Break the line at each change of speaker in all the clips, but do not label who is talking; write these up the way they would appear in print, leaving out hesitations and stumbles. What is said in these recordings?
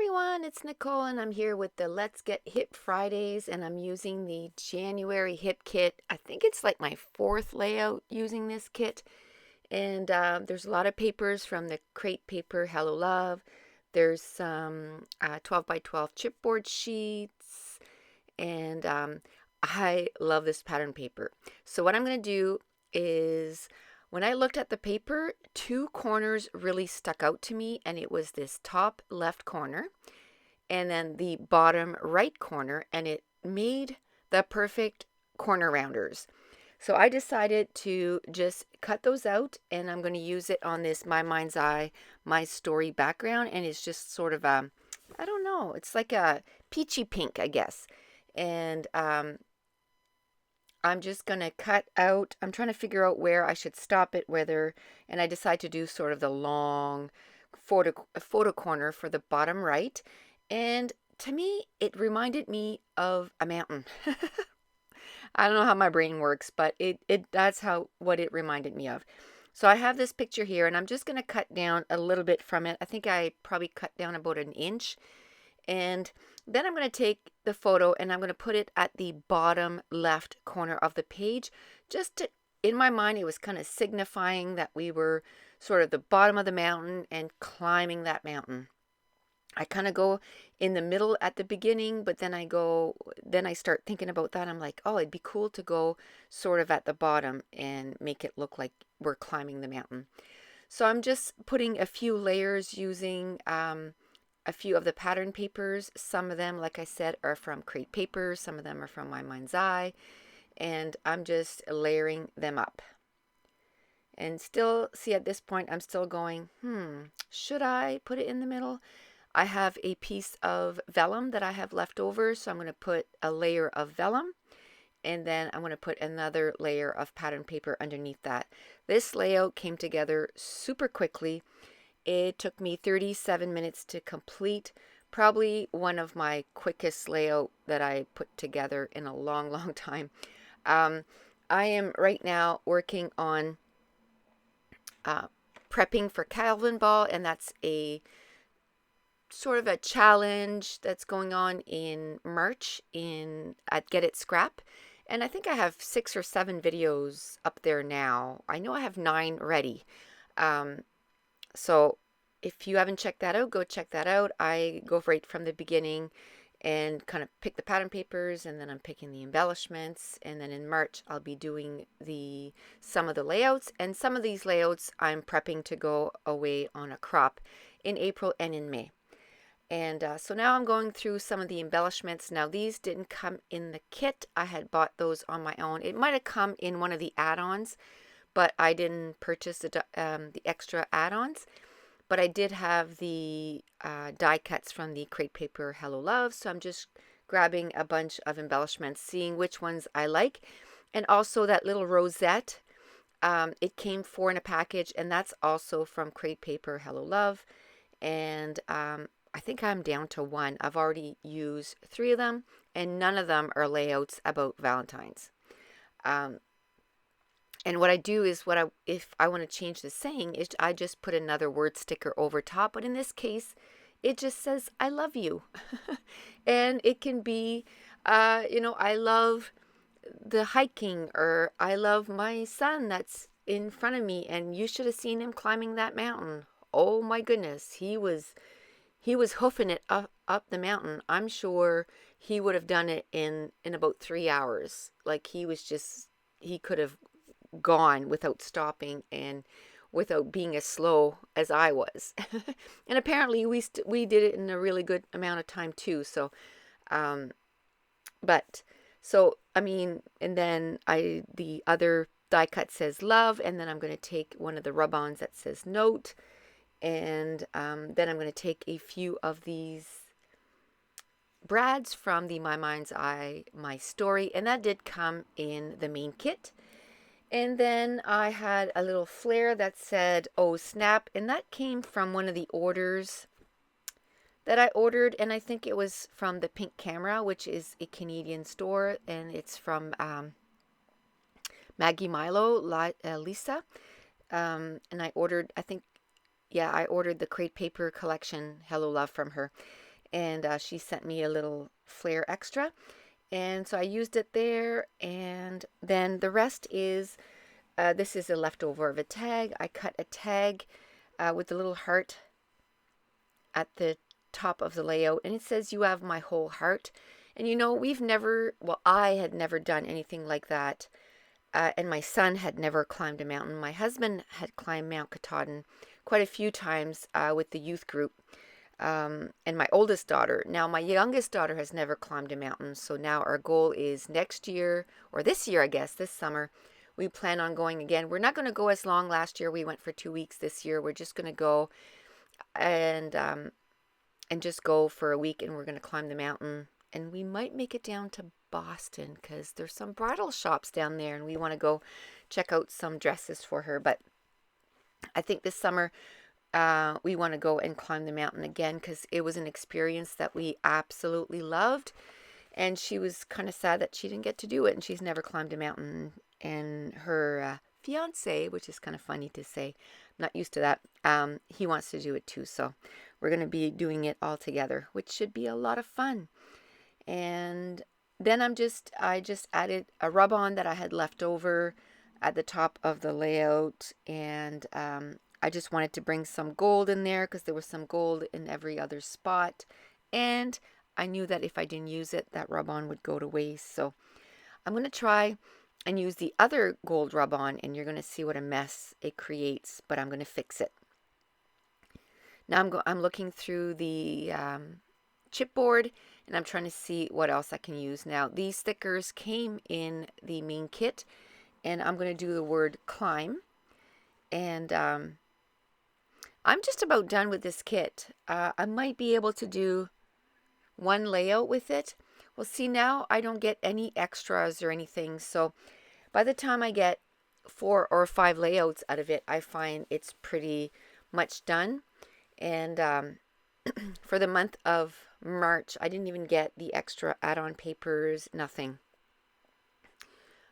everyone, it's Nicole and I'm here with the Let's Get Hip Fridays and I'm using the January Hip Kit. I think it's like my fourth layout using this kit. And there's a lot of papers from the Crate Paper Hello Love. There's some 12 by 12 chipboard sheets and I love this pattern paper. So what I'm going to do is when I looked at the paper, two corners really stuck out to me, and it was this top left corner and then the bottom right corner, and it made the perfect corner rounders. So I decided to just cut those out, and I'm going to use it on this My Mind's Eye, My Story background, and it's just sort of a, I don't know, it's like a peachy pink, I guess. And I'm just going to cut out, I'm trying to figure out where I should stop it, and I decide to do sort of the long photo corner for the bottom right. And to me, it reminded me of a mountain. I don't know how my brain works, but that's what it reminded me of. So I have this picture here, and I'm just going to cut down a little bit from it. I think I probably cut down about an inch. And then I'm going to take the photo and I'm going to put it at the bottom left corner of the page. In my mind, it was kind of signifying that we were sort of the bottom of the mountain and climbing that mountain. I kind of go in the middle at the beginning, but then I start thinking about that. I'm like, oh, it'd be cool to go sort of at the bottom and make it look like we're climbing the mountain. So I'm just putting a few layers using a few of the pattern papers. Some of them, like I said, are from Crate Paper. Some of them are from My Mind's Eye. And I'm just layering them up. And still, see, at this point, I'm still going, should I put it in the middle? I have a piece of vellum that I have left over, so I'm going to put a layer of vellum, and then I'm going to put another layer of pattern paper underneath that. This layout came together super quickly. It took me 37 minutes to complete, probably one of my quickest layout that I put together in a long, long time. I am right now working on prepping for Calvin Ball, and that's a sort of a challenge that's going on in March at Get It Scrap. And I think I have 6 or 7 videos up there now. I know I have 9 ready. So if you haven't checked that out, go check that out. I go right from the beginning and kind of pick the pattern papers, and then I'm picking the embellishments. And then in March, I'll be doing some of the layouts. And some of these layouts I'm prepping to go away on a crop in April and in May. And so now I'm going through some of the embellishments. Now these didn't come in the kit. I had bought those on my own. It might have come in one of the add-ons, but I didn't purchase the extra add-ons. But I did have the die cuts from the Crate Paper Hello Love. So I'm just grabbing a bunch of embellishments, seeing which ones I like. And also that little rosette. It came 4 in a package, and that's also from Crate Paper Hello Love. And I think I'm down to 1. I've already used 3 of them, and none of them are layouts about Valentine's. And what I do is, if I want to change the saying, is I just put another word sticker over top. But in this case, it just says, I love you. And it can be, I love the hiking, or I love my son that's in front of me, and you should have seen him climbing that mountain. Oh my goodness, he was hoofing it up the mountain. I'm sure he would have done it in about 3 hours. Like he could have gone without stopping and without being as slow as I was. And apparently we did it in a really good amount of time too. So, and then the other die cut says love, and then I'm going to take one of the rub-ons that says note. And then I'm going to take a few of these brads from the My Mind's Eye, My Story, and that did come in the main kit. And then I had a little flare that said, oh snap, and that came from one of the orders that I ordered, and I think it was from the Pink Camera, which is a Canadian store, and it's from Maggie Milo, Lisa. And I ordered, I ordered the Crate Paper collection Hello Love from her. and she sent me a little flare extra, and so I used it there. And then the rest is this is a leftover of a tag. I cut a tag with the little heart at the top of the layout, and it says, "You have my whole heart." And you know, I had never done anything like that. And my son had never climbed a mountain. My husband had climbed Mount Katahdin quite a few times with the youth group. And my oldest daughter. Now, my youngest daughter has never climbed a mountain. So now our goal is next year, or this year, I guess, this summer, we plan on going again. We're not going to go as long. Last year we went for 2 weeks. This year we're just going to go and just go for a week, and we're going to climb the mountain. And we might make it down to Boston because there's some bridal shops down there, and we want to go check out some dresses for her. But I think this summer we want to go and climb the mountain again because it was an experience that we absolutely loved. And she was kind of sad that she didn't get to do it, and she's never climbed a mountain. And her fiance, which is kind of funny to say, I'm not used to that, he wants to do it too. So we're going to be doing it all together, which should be a lot of fun. And then I just added a rub-on that I had left over at the top of the layout, and I just wanted to bring some gold in there because there was some gold in every other spot, and I knew that if I didn't use it, that rub-on would go to waste. So I'm going to try and use the other gold rub-on, and you're going to see what a mess it creates, but I'm going to fix it. Now I'm looking through the chipboard, and I'm trying to see what else I can use. Now, these stickers came in the main kit, and I'm going to do the word climb. And I'm just about done with this kit. I might be able to do one layout with it. Well, see, now I don't get any extras or anything. So by the time I get 4 or 5 layouts out of it, I find it's pretty much done. And for the month of March, I didn't even get the extra add-on papers, nothing.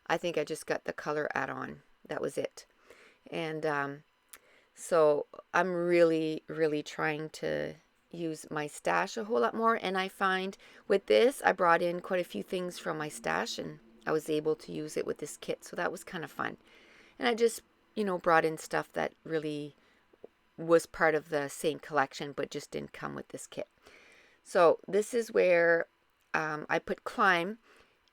I think I just got the color add-on. That was it. And so I'm really, really trying to use my stash a whole lot more. And I find with this, I brought in quite a few things from my stash, and I was able to use it with this kit. So that was kind of fun. And I just, brought in stuff that really was part of the same collection, but just didn't come with this kit. So this is where I put climb,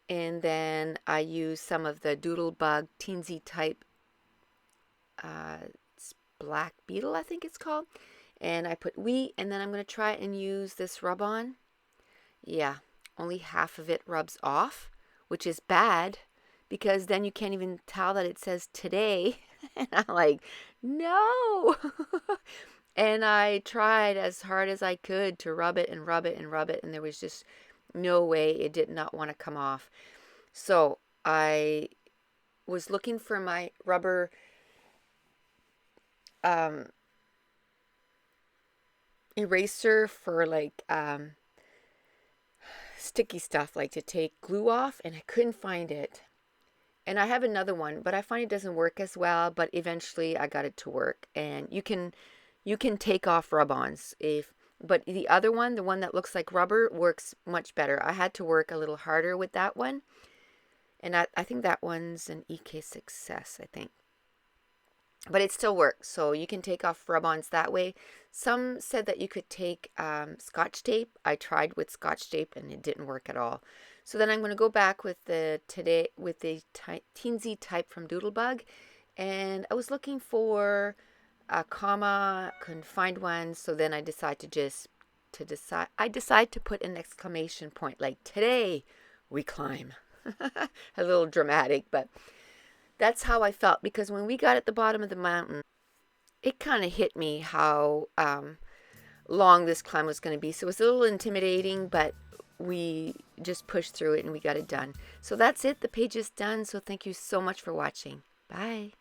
and then I use some of the Doodlebug teensy type it's black beetle, I think it's called, and I put wheat, and then I'm going to try and use this rub-on. Yeah, only half of it rubs off, which is bad because then you can't even tell that it says today. And I'm like, no. And I tried as hard as I could to rub it and rub it and rub it, and there was just no way. It did not want to come off. So I was looking for my rubber eraser for like sticky stuff, like to take glue off, and I couldn't find it. And I have another one, but I find it doesn't work as well, but eventually I got it to work. And you can take off rub-ons, but the other one, the one that looks like rubber, works much better. I had to work a little harder with that one. And I think that one's an EK Success, I think. But it still works, so you can take off rub-ons that way. Some said that you could take Scotch tape. I tried with Scotch tape, and it didn't work at all. So then I'm going to go back with the teensy type from Doodlebug, and I was looking for a comma, couldn't find one. So then I decided to put an exclamation point, like today we climb. A little dramatic, but that's how I felt, because when we got at the bottom of the mountain, it kind of hit me how long this climb was going to be. So it was a little intimidating, but we just pushed through it and we got it done. So that's it. The page is done. So thank you so much for watching. Bye.